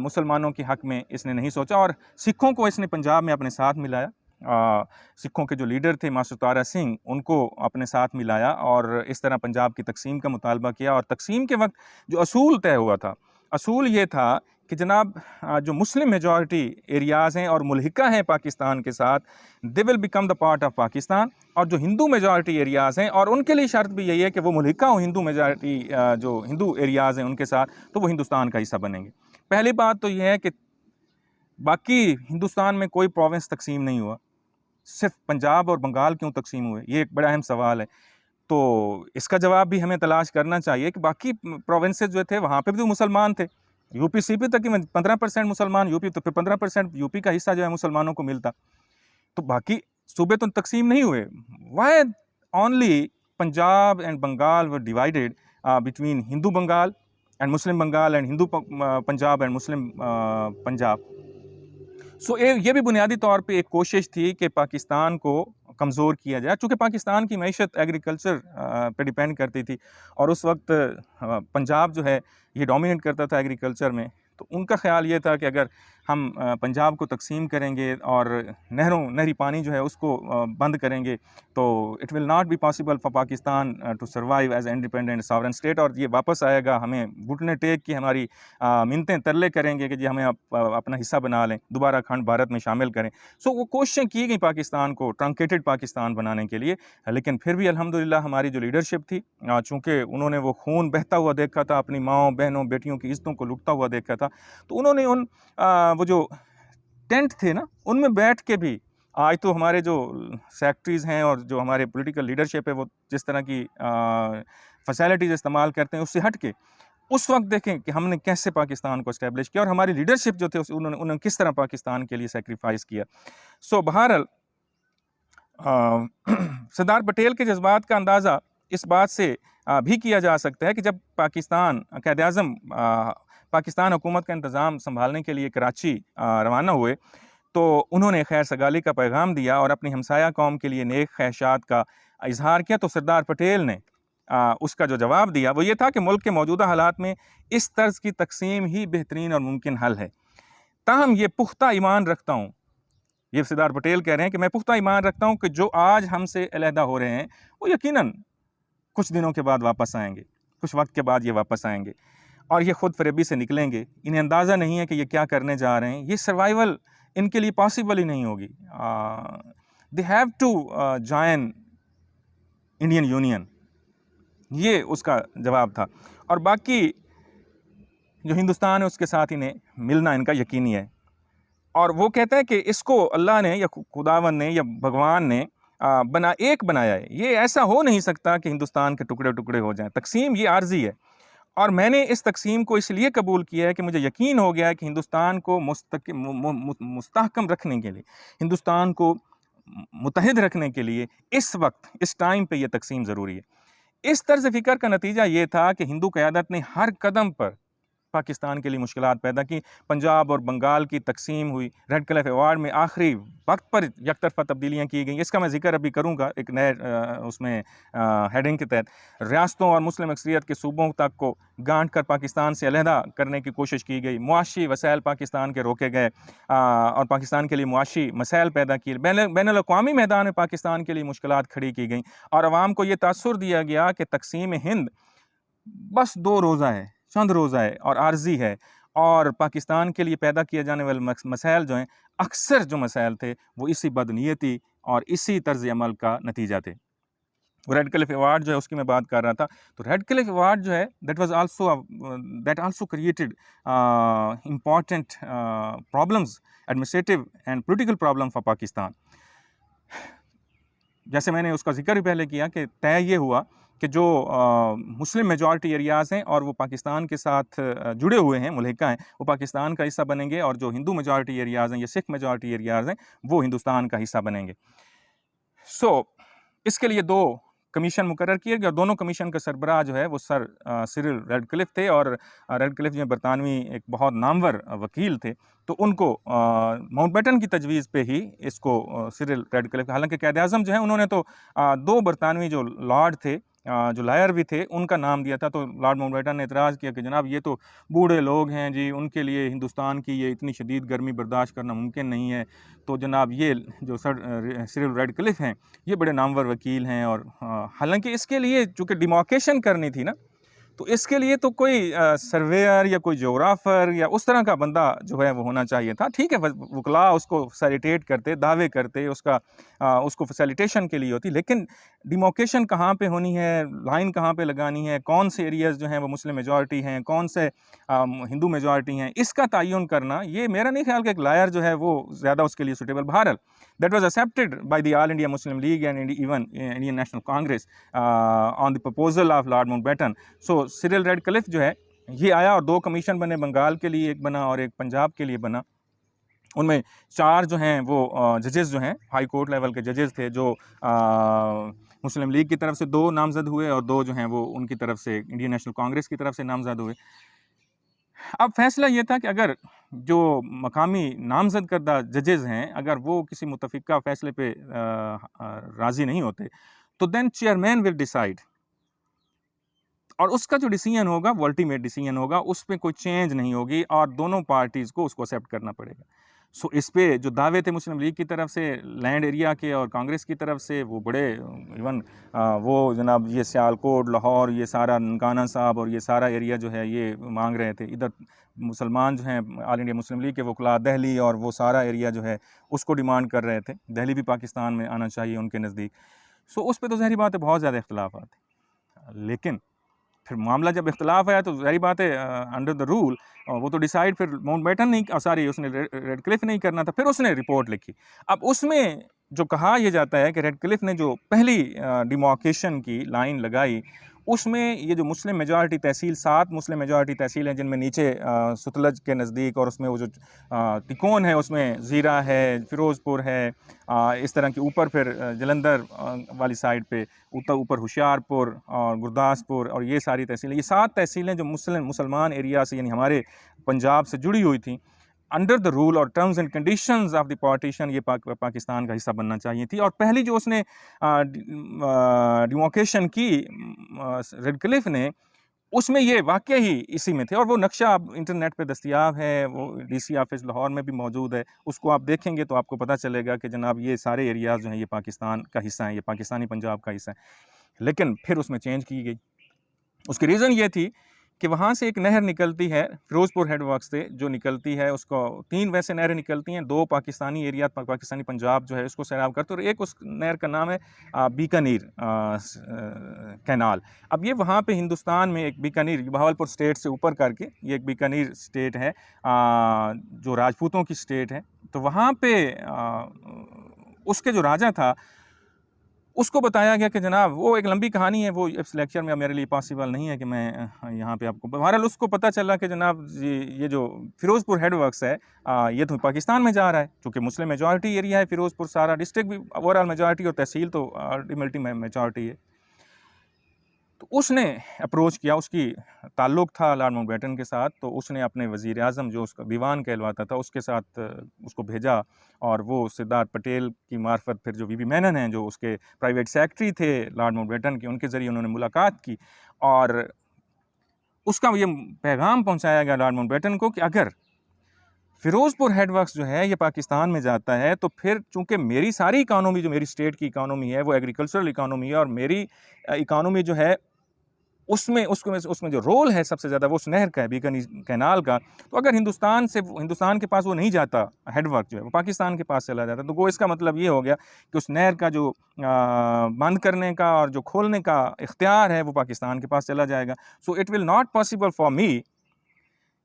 मुसलमानों के हक़ में इसने नहीं सोचा। और सिखों को इसने पंजाब में अपने साथ मिलाया। सिखों के जो लीडर थे मास्टर तारा सिंह, उनको अपने साथ मिलाया और इस तरह पंजाब की तकसीम का मुतालबा किया। और तकसीम के वक्त जो असूल तय हुआ था, असूल ये था कि जनाब जो मुस्लिम मेजॉरिटी एरियाज़ हैं और मुल्हिका हैं पाकिस्तान के साथ, they will become the part of Pakistan. और जो हिंदू मेजॉरिटी एरियाज़ हैं, और उनके लिए शर्त भी यही है कि वो मुल्हिका हो हिंदू मेजॉरिटी जो हिंदू एरियाज़ हैं उनके साथ, तो वो हिंदुस्तान का हिस्सा बनेंगे। पहली बात तो यह है कि बाकी हिंदुस्तान में कोई प्रोविंस तकसीम नहीं हुआ, सिर्फ पंजाब और बंगाल क्यों तकसीम हुए, ये एक बड़ा अहम सवाल है। तो इसका जवाब भी हमें तलाश करना चाहिए कि बाकी प्रोविंसेस जो थे वहाँ पे भी तो मुसलमान थे। यूपी सीपी तक 15% मुसलमान, यूपी तो फिर 15% यूपी का हिस्सा जो है मुसलमानों को मिलता, तो बाकी सूबे तो तकसीम नहीं हुए। Why only Punjab and Bengal were divided between Hindu Bengal and Muslim Bengal and Hindu Punjab and Muslim Punjab. So ये भी बुनियादी तौर पे एक कोशिश थी कि पाकिस्तान को कमज़ोर किया जाए, चूँकि पाकिस्तान की मईशत एग्रीकल्चर पे डिपेंड करती थी और उस वक्त पंजाब जो है ये डोमिनेट करता था एग्रीकल्चर में। तो उनका ख़्याल ये था कि अगर हम पंजाब को तकसीम करेंगे और नहरी पानी जो है उसको बंद करेंगे तो it will not be possible for Pakistan to survive as independent sovereign state. और ये वापस आएगा, हमें घुटने टेक की हमारी मिन्नतें तरले करेंगे कि जी हमें अपना हिस्सा बना लें, दोबारा अखंड भारत में शामिल करें। सो वो कोशिशें की गई पाकिस्तान को ट्रंकेटेड पाकिस्तान बनाने के लिए, लेकिन फिर भी अल्हम्दुलिल्लाह हमारी जो लीडरशिप थी, चूँकि उन्होंने वो खून बहता हुआ देखा था, अपनी माँओं बहनों बेटियों की इज़्ज़तों को लुटता हुआ देखा था, तो उन्होंने वो जो टेंट थे ना उनमें बैठ के भी, आज तो हमारे जो सेक्रेटरीज़ हैं और जो हमारे पॉलिटिकल लीडरशिप है वो जिस तरह की फैसिलिटीज़ इस्तेमाल करते हैं उससे हट के उस वक्त देखें कि हमने कैसे पाकिस्तान को इस्टेब्लिश किया और हमारी लीडरशिप जो थे उन्होंने किस तरह पाकिस्तान के लिए सेक्रीफाइस किया। सो बहरहाल सरदार पटेल के जज्बात का अंदाज़ा इस बात से भी किया जा सकता है कि जब पाकिस्तान क़ायद-ए-आज़म पाकिस्तान हुकूमत का इंतज़ाम संभालने के लिए कराची रवाना हुए तो उन्होंने खैर सगाली का पैगाम दिया और अपनी हमसाया कौम के लिए नेक ख्वाहिशात का इजहार किया। तो सरदार पटेल ने उसका जो जवाब दिया वो ये था कि मुल्क के मौजूदा हालात में इस तर्ज की तकसीम ही बेहतरीन और मुमकिन हल है। ताहम ये पुख्ता ईमान रखता हूँ, ये सरदार पटेल कह रहे हैं कि मैं पुख्ता ईमान रखता हूँ कि जो आज हमसे अलहदा हो रहे हैं वो यकीनन कुछ दिनों के बाद वापस आएंगे, कुछ वक्त के बाद ये वापस आएंगे और ये ख़ुद फरेबी से निकलेंगे। इन्हें अंदाज़ा नहीं है कि ये क्या करने जा रहे हैं, ये सर्वाइवल इनके लिए पॉसिबल ही नहीं होगी। They have to join Indian union, ये उसका जवाब था। और बाकी जो हिंदुस्तान है उसके साथ इन्हें मिलना इनका यकीनी है। और वो कहता है कि इसको अल्लाह ने या खुदावन ने या भगवान ने बनाया है। ये ऐसा हो नहीं सकता कि हिंदुस्तान के टुकड़े टुकड़े हो जाएं। तकसीम ये आर्जी है और मैंने इस तकसीम को इसलिए कबूल किया है कि मुझे यकीन हो गया है कि हिंदुस्तान को मुस्तहकम रखने के लिए, हिंदुस्तान को मुत्तहिद रखने के लिए इस वक्त इस टाइम पे ये तकसीम ज़रूरी है। इस तर्ज़ फ़िक्र का नतीजा ये था कि हिंदू क़यादत ने हर कदम पर पाकिस्तान के लिए मुश्किलात पैदा की। पंजाब और बंगाल की तकसीम हुई, रेड क्लिफ अवार्ड में आखिरी वक्त पर एक तरफा तब्दीलियाँ की गई। इसका मैं जिक्र अभी करूँगा एक नए उसमें हेडिंग के तहत। रियासतों और मुस्लिम अक्सरियत के सूबों तक को गांठ कर पाकिस्तान से अलहदा करने की कोशिश की गई। मुआशी वसाइल पाकिस्तान के रोके गए और पाकिस्तान के लिए मुआशी मसाइल पैदा किए। बैनुल-अक़वामी मैदान में पाकिस्तान के लिए मुश्किलात खड़ी की गई और अवाम को ये तासुर दिया गया कि तक़सीम हिंद बस 2 रोज़ा है, चंद रोज़ा है और आर्जी है, और पाकिस्तान के लिए पैदा किए जाने वाले मसाइल जो हैं, अक्सर जो मसाइल थे वो इसी बदनीयती और इसी तर्ज़ अमल का नतीजा थे। रेड क्लिफ अवार्ड जो है उसकी मैं बात कर रहा था। तो रेड क्लिफ अवार्ड जो है that also created important problems, administrative and political problem for Pakistan. जैसे मैंने उसका जिक्र भी पहले किया कि तय ये हुआ कि जो मुस्लिम मेजॉरिटी एरियाज़ हैं और वो पाकिस्तान के साथ जुड़े हुए हैं, मुल्हिका हैं, वो पाकिस्तान का हिस्सा बनेंगे, और जो हिंदू मेजॉरिटी एरियाज़ हैं या सिख मेजॉरिटी एरियाज़ हैं वो हिंदुस्तान का हिस्सा बनेंगे। इसके लिए 2 कमीशन मुकर्रर किए गए और दोनों कमीशन का सरबराह जो है वो सर सिरिल रेडक्लिफ थे, और रेडक्लिफ जो बरतानवी एक बहुत नामवर वकील थे, तो उनको माउंटबेटन की तजवीज़ पे ही इसको सिरिल रेडक्लिफ, हालांकि क़ायद-ए-आज़म जो है उन्होंने तो 2 बरतानवी जो लॉर्ड थे, जो लायर भी थे, उनका नाम दिया था। तो लॉर्ड माउंटबेटन ने एतराज़ किया कि जनाब ये तो बूढ़े लोग हैं जी, उनके लिए हिंदुस्तान की ये इतनी शदीद गर्मी बर्दाश्त करना मुमकिन नहीं है। तो जनाब ये जो सर सिरिल रेडक्लिफ हैं ये बड़े नामवर वकील हैं, और हालांकि इसके लिए चूँकि डिमार्केशन करनी थी ना, तो इसके लिए तो कोई सर्वेयर या कोई ज्योग्राफर या उस तरह का बंदा जो है वो होना चाहिए था। ठीक है, वकला उसको फैसिलिटेट करते, दावे करते, उसको फैसिलिटेशन के लिए होती, लेकिन डिमार्केशन कहाँ पे होनी है, लाइन कहाँ पे लगानी है, कौन से एरियाज़ जो हैं वो मुस्लिम मेजॉरिटी हैं, कौन से हिंदू मेजॉरिटी हैं, इसका तयन करना, ये मेरा नहीं ख्याल कि एक लायर जो है वो ज़्यादा उसके लिए सूटेबल। बहरहाल that was accepted by the all India Muslim League and even Indian National Congress on the proposal of Lord Mountbatten. So Cyril Radcliffe जो है ये आया और 2 कमीशन बने, बंगाल के लिए एक बना और एक पंजाब के लिए बना। उनमें 4 जो हैं वो जजेस जो हैं हाई कोर्ट लेवल के जजेस थे, जो मुस्लिम लीग की तरफ से 2 नामज़द हुए और 2 जो हैं वो उनकी तरफ से इंडियन नेशनल कांग्रेस की तरफ से नामज़द हुए। अब फैसला ये था कि अगर जो मकामी नामज़द करदा जजेस हैं, अगर वो किसी मुतफ़िका फ़ैसले पे राज़ी नहीं होते, तो देन चेयरमैन विल डिसाइड, और उसका जो डिसीजन होगा वो अल्टीमेट डिसीजन होगा, उस पे कोई चेंज नहीं होगी और दोनों पार्टीज़ को उसको एक्सेप्ट करना पड़ेगा। सो इस पे जो दावे थे मुस्लिम लीग की तरफ से, लैंड एरिया के, और कांग्रेस की तरफ से, वो बड़े इवन वो जनाब ये सियालकोट, लाहौर, ये सारा ननकाना साहब और ये सारा एरिया जो है ये मांग रहे थे। इधर मुसलमान जो हैं ऑल इंडिया मुस्लिम लीग के वकला दिल्ली और वो सारा एरिया जो है उसको डिमांड कर रहे थे, दिल्ली भी पाकिस्तान में आना चाहिए उनके नज़दीक। सो उस पर तो ज़ाहिर बात है बहुत ज़्यादा इख्तलाफ आते, लेकिन फिर मामला जब इख्तलाफ आया तो ज़ाहिर बात है अंडर द रूल वो तो डिसाइड फिर माउंटबेटन नहीं, सॉरी उसने रेडक्लिफ नहीं करना था, फिर उसने रिपोर्ट लिखी। अब उसमें जो कहा यह जाता है कि रेडक्लिफ ने जो पहली डिमार्केशन की लाइन लगाई, उसमें ये जो मुस्लिम मेजॉरिटी तहसील, 7 मुस्लिम मेजॉरिटी तहसील हैं जिनमें नीचे सतलज के नज़दीक और उसमें वो जो तिकोन है उसमें ज़ीरा है, फ़िरोज़पुर है, इस तरह के ऊपर फिर जलंधर वाली साइड पे ऊपर होशियारपुर और गुरदासपुर और ये सारी तहसीलें, ये 7 तहसीलें जो मुसलमान एरिया से यानी हमारे पंजाब से जुड़ी हुई थी, अंडर द रूल और terms and conditions of the partition ये पाकिस्तान का हिस्सा बनना चाहिए थी। और पहली जो उसने डिमार्केशन की रेडक्लिफ ने, उसमें ये वाक़या ही इसी में थे, और वो नक्शा अब इंटरनेट पे दस्तयाब है, वो डीसी ऑफिस लाहौर में भी मौजूद है, उसको आप देखेंगे तो आपको पता चलेगा कि जनाब ये सारे एरियाज़ जो हैं ये पाकिस्तान का हिस्सा हैं, ये पाकिस्तानी पंजाब का हिस्सा है। लेकिन फिर उसमें चेंज की गई। उसकी रीज़न ये थी कि वहाँ से एक नहर निकलती है फ़िरोज़पुर हेडवर्क्स से, जो निकलती है उसको 3 वैसे नहरें निकलती हैं, 2 पाकिस्तानी एरिया पाकिस्तानी पंजाब जो है उसको सैराब करते, और एक उस नहर का नाम है बीकानेर कैनाल। अब ये वहाँ पे हिंदुस्तान में एक बीकानेर, बहावलपुर स्टेट से ऊपर करके ये एक बीकानेर स्टेट है जो राजपूतों की स्टेट है। तो वहाँ पे उसके जो राजा था उसको बताया गया कि जनाब, वो एक लंबी कहानी है, वो इस लेक्चर में मेरे लिए पॉसिबल नहीं है कि मैं यहाँ पे आपको, बहरहाल उसको पता चला कि जनाब ये जो फ़िरोज़पुर हेडवर्क्स है ये तो पाकिस्तान में जा रहा है, चूँकि मुस्लिम मेजॉरिटी एरिया है फ़िरोज़पुर, सारा डिस्ट्रिक्ट भी ओवरऑल मेजॉरिटी और तहसील तो अल्टीमेटली मेजॉरिटी है। तो उसने अप्रोच किया, उसकी ताल्लुक़ था लॉर्ड माउंटबेटन के साथ, तो उसने अपने वज़ीर-ए-आज़म जो उसका दीवान कहलवाता था उसके साथ उसको भेजा, और वो सिद्धार्थ पटेल की मार्फ़त फिर जो वीवी मेनन हैं जो उसके प्राइवेट सेक्रेटरी थे लॉर्ड माउंटबेटन के, उनके ज़रिए उन्होंने मुलाकात की, और उसका ये पैगाम पहुँचाया गया लॉर्ड माउंटबेटन को कि अगर फ़िरोज़पुर हेड वर्क्स जो है ये पाकिस्तान में जाता है तो फिर चूँकि मेरी सारी इकॉनमी जो मेरी स्टेट की इकॉनमी है वो एग्रीकल्चरल इकॉनमी है, और मेरी इकॉनमी जो है उसमें जो रोल है सबसे ज़्यादा वो उस नहर का है, बीकानी कैनाल का। तो अगर हिंदुस्तान के पास वो नहीं जाता, हेड वर्क जो है वो पाकिस्तान के पास चला जाता, तो वो इसका मतलब ये हो गया कि उस नहर का जो बंद करने का और जो खोलने का इख्तियार है वो पाकिस्तान के पास चला जाएगा। So it will not possible for me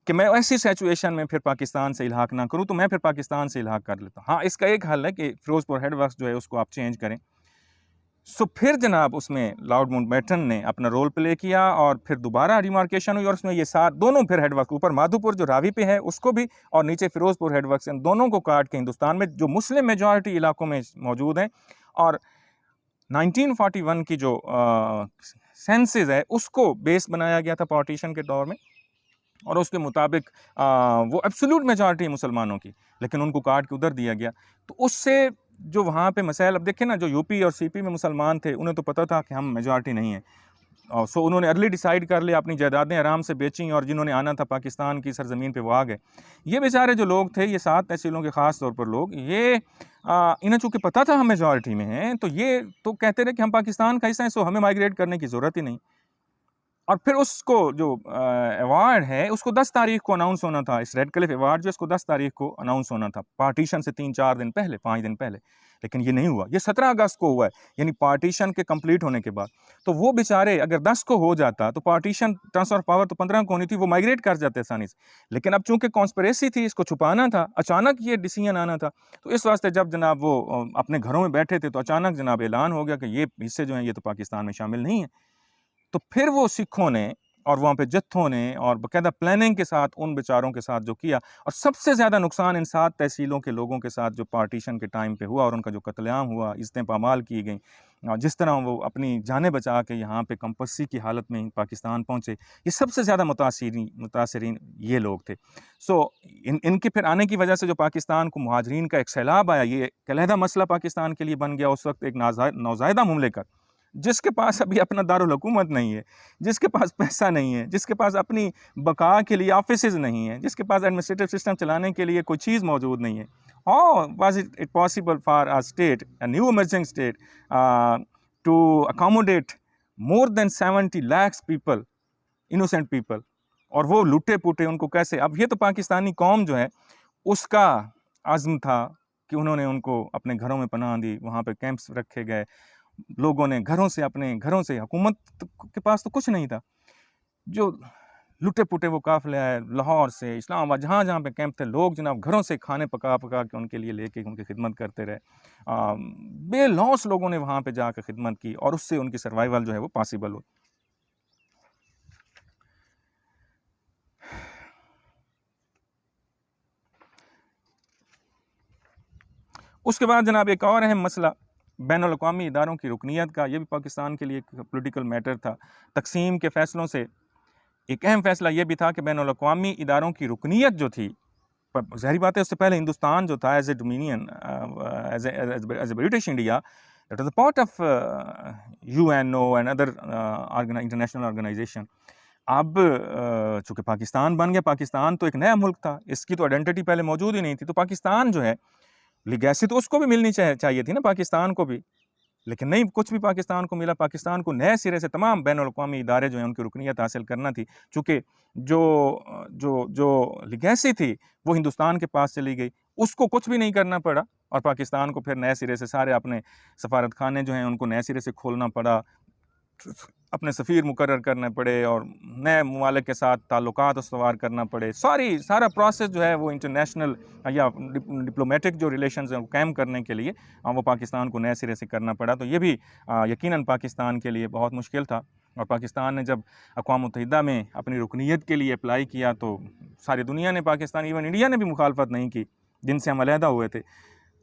कि मैं ऐसी सिचुएशन में फिर पाकिस्तान से इल्हाक ना करूँ, तो मैं फिर पाकिस्तान से इल्हाक कर लेता हूँ। हाँ, इसका एक हल है कि फ़िरोज़पुर हेड वर्क्स जो है उसको आप चेंज करें। सो फिर जनाब उसमें लॉर्ड माउंटबेटन ने अपना रोल प्ले किया, और फिर दोबारा डिमार्केशन हुई, और उसमें ये सात दोनों फिर हेडवर्क, ऊपर माधोपुर जो रावी पे है उसको भी, और नीचे फ़िरोज़पुर हेडवर्क्स, इन दोनों को काट के हिंदुस्तान में जो मुस्लिम मेजॉरिटी इलाकों में मौजूद हैं, और 1941 की जो सेंसस है उसको बेस बनाया गया था पार्टीशन के दौर में, और उसके मुताबिक वो एब्सोल्यूट मेजॉरिटी है मुसलमानों की, लेकिन उनको काट के उधर दिया गया। तो उससे जो वहाँ पे मसाइल, अब देखिए ना, जो यूपी और सीपी में मुसलमान थे उन्हें तो पता था कि हम मेजॉरिटी नहीं है, और सो उन्होंने अर्ली डिसाइड कर लिया, अपनी जायदादें आराम से बेचीं, और जिन्होंने आना था पाकिस्तान की सरजमीन पे वो आ गए। ये बेचारे जो लोग थे, ये 7 तहसीलों के ख़ास तौर पर लोग, ये इन्हें चूँकि पता था हम मेजॉरिटी में हैं, तो ये तो कहते रहे कि हम पाकिस्तान का हिस्सा हैं, सो हमें माइग्रेट करने की ज़रूरत ही नहीं। और फिर उसको जो अवार्ड है उसको 10 तारीख को अनाउंस होना था, इस रेड क्लिफ अवार्ड जो इसको 10 तारीख को अनाउंस होना था, पार्टीशन से 3-4 दिन पहले, 5 दिन पहले, लेकिन ये नहीं हुआ। ये 17 अगस्त को हुआ है, यानी पार्टीशन के कंप्लीट होने के बाद। तो वो बेचारे अगर 10 को हो जाता तो पार्टीशन ट्रांसफर ऑफ पावर तो 15 को होनी थी, वो माइग्रेट कर जाते आसानी से, लेकिन अब चूंकि कॉन्स्पिरेसी थी, इसको छुपाना था, अचानक ये डिसीजन आना था, तो इस वास्ते जब जनाब वो अपने घरों में बैठे थे तो अचानक जनाब ऐलान हो गया कि ये हिस्से जो हैं ये तो पाकिस्तान में शामिल नहीं है। तो फिर वो सिखों ने और वहाँ पे जत्थों ने और बाकायदा प्लानिंग के साथ उन बेचारों के साथ जो किया, और सबसे ज़्यादा नुकसान इन 7 तहसीलों के लोगों के साथ जो पार्टीशन के टाइम पे हुआ, और उनका जो कत्लेआम हुआ, इज़्ज़तें पामाल की गई, जिस तरह वो अपनी जानें बचा के यहाँ पे कंपल्सी की हालत में पाकिस्तान पहुँचे, ये सबसे ज़्यादा मुतासरीन ये लोग थे। सो इनके फिर आने की वजह से जो पाकिस्तान को मुहाजिरीन का एक सैलाब आया, ये एक अलहदा मसला पाकिस्तान के लिए बन गया। उस वक्त एक नौज़ायदा मुमलिकत, जिसके पास अभी अपना दारुल हुकूमत नहीं है, जिसके पास पैसा नहीं है, जिसके पास अपनी बका के लिए ऑफिसेज नहीं है, जिसके पास एडमिनिस्ट्रेटिव सिस्टम चलाने के लिए कोई चीज़ मौजूद नहीं है, how was it possible for a state, a new emerging state, to accommodate more than 70 lakh people, innocent people, और वो लूटे पुटे उनको कैसे? अब ये तो पाकिस्तानी कौम जो है उसका आज़्म था कि उन्होंने उनको अपने घरों में पनाह दी, वहाँ पे कैंप्स रखे गए, लोगों ने अपने घरों से, हुकूमत के पास तो कुछ नहीं था, जो लुटे पुटे वो काफिले आए लाहौर से, इस्लामाबाद, जहाँ जहाँ पे कैंप थे, लोग जनाब घरों से खाने पका पका के उनके लिए लेके उनकी खिदमत करते रहे। बेलौस लोगों ने वहाँ पे जाकर खिदमत की, और उससे उनकी सर्वाइवल जो है वो पॉसिबल हो। उसके बाद जनाब एक और अहम मसला बैनुल-अक़वामी इदारों की रुकनियत का, ये भी पाकिस्तान के लिए एक पॉलिटिकल मैटर था। तकसीम के फ़ैसलों से एक अहम फ़ैसला ये भी था कि बैनुल-अक़वामी इदारों की रुकनियत जो थी, ज़ाहिर बात है उससे पहले हिंदुस्तान जो था as a dominion, as a British India, that was a part of UNO and other international organization. अब चूँकि पाकिस्तान बन गया, पाकिस्तान तो एक नया मुल्क था, इसकी तो आइडेंटिटी पहले मौजूद ही नहीं थी, तो पाकिस्तान जो है लीगैसी तो उसको भी मिलनी चाहिए थी ना, पाकिस्तान को भी, लेकिन नहीं कुछ भी पाकिस्तान को मिला। पाकिस्तान को नए सिरे से तमाम बैनुल-अक़वामी इदारे जो हैं उनकी रुकनियत हासिल करना थी, चूँकि जो जो जो लीगैसी थी वो हिंदुस्तान के पास चली गई, उसको कुछ भी नहीं करना पड़ा, और पाकिस्तान को फिर नए सिरे से सारे अपने सफारत खाने जो हैं उनको नए सिरे से खोलना पड़ा, अपने सफ़ीर मुकर्रर करने पड़े, और नए ममालिक के साथ ताल्लुकात उस्तवार करना पड़े। सारा प्रोसेस जो है वो इंटरनेशनल या डिप्लोमेटिक जो रिलेशंस हैं वो कायम करने के लिए वो पाकिस्तान को नए सिरे से करना पड़ा। तो ये भी यकीनन पाकिस्तान के लिए बहुत मुश्किल था, और पाकिस्तान ने जब अक़वाम मुत्तहिदा में अपनी रुकनियत के लिए अप्लाई किया तो सारी दुनिया ने, पाकिस्तान, इवन इंडिया ने भी मुखालफत नहीं की, जिनसे हम अलहदा हुए थे।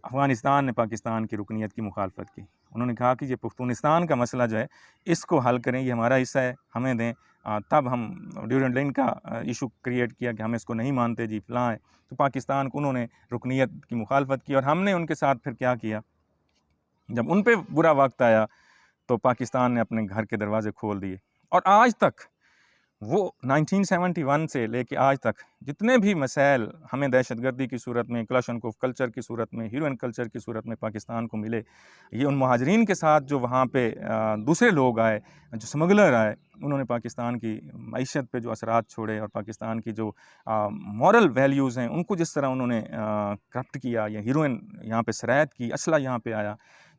अफ़गानिस्तान ने पाकिस्तान की रुकनीत की मुखालफत की। उन्होंने कहा कि ये पख्तूनिस्तान का मसला जो है इसको हल करें, ये हमारा हिस्सा है, हमें दें। तब हम ड्यूरेंट लाइन का इशू क्रिएट किया कि हम इसको नहीं मानते जी, फ़लाँ है। तो पाकिस्तान को उन्होंने रुकनीत की मुखालफत की और हमने उनके साथ फिर क्या किया, जब उन पे बुरा वक्त आया तो पाकिस्तान ने अपने घर के दरवाज़े खोल दिए। और आज तक वो 1971 से लेके आज तक जितने भी मसाइल हमें दहशतगर्दी की सूरत में, क्लाशनकोव कल्चर की सूरत में, हीरोइन कल्चर की सूरत में पाकिस्तान को मिले, ये उन महाजरीन के साथ जो वहाँ पे दूसरे लोग आए, जो स्मगलर आए, उन्होंने पाकिस्तान की मईशत पे जो असरात छोड़े और पाकिस्तान की जो मॉरल वैल्यूज़ हैं उनको जिस तरह उन्होंने करप्ट किया, या हीरोइन यहाँ पे सरायत की, असला यहाँ पे आया,